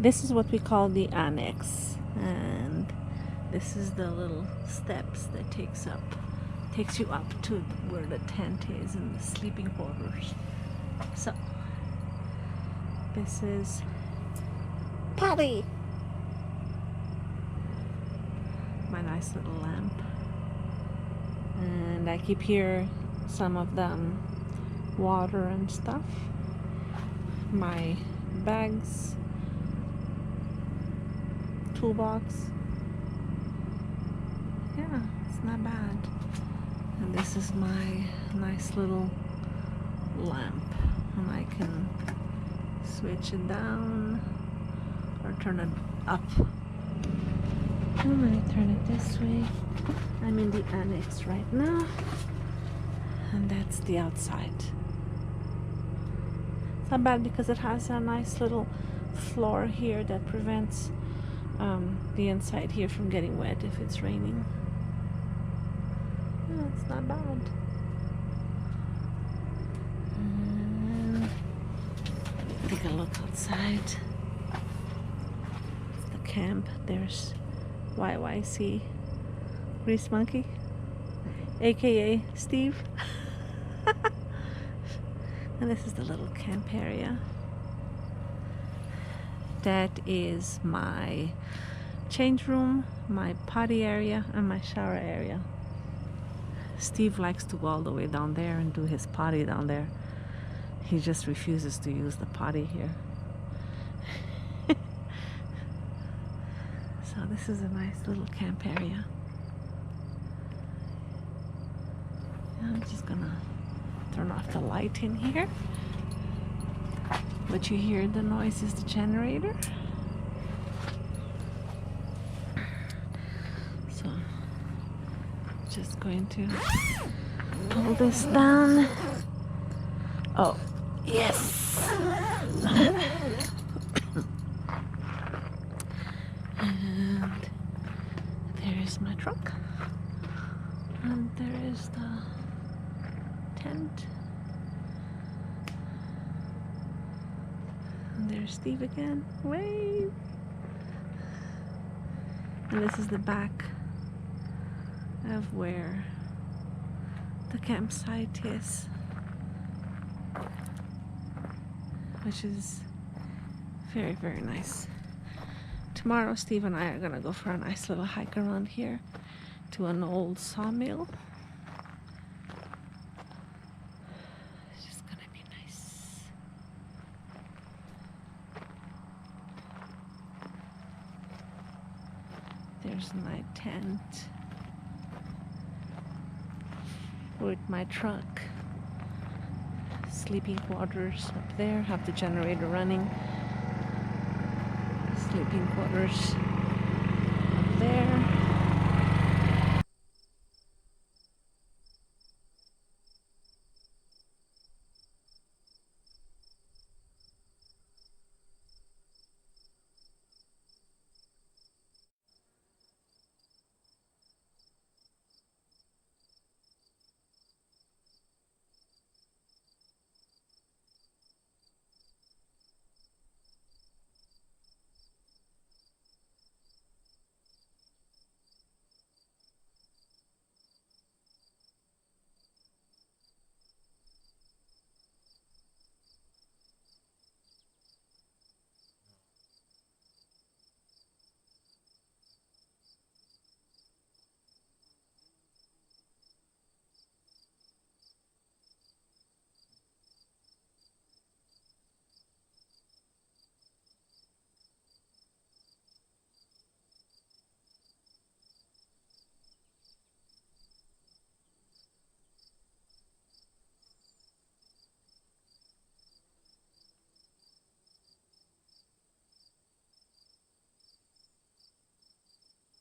This is what we call the annex, and this is the little steps that takes you up to where the tent is and the sleeping quarters. So this is Patty, my nice little lamp, and I keep here some of them water and stuff, my bags, toolbox. Yeah, it's not bad. And this is my nice little lamp, and I can switch it down or turn it up. I'm gonna turn it this way. I'm in the annex right now, and that's the outside. It's not bad because it has a nice little floor here that prevents the inside here from getting wet if it's raining. Yeah, it's not bad. And take a look outside. It's the camp. There's YYC, Grease Monkey, aka Steve. And this is the little camp area. That is my change room, my potty area, and my shower area. Steve likes to go all the way down there and do his potty down there. He just refuses to use the potty here. So this is a nice little camp area. I'm just gonna turn off the light in here. What you hear the noise is the generator. So just going to pull this down. Oh, yes. And there is my truck. And there is the tent. And there's Steve again. Wave. And this is the back of where the campsite is, which is very, very nice. Tomorrow Steve and I are gonna go for a nice little hike around here to an old sawmill. It's just gonna be nice. There's my tent with my truck. Sleeping quarters up there, have the generator running. Sleeping quarters up there.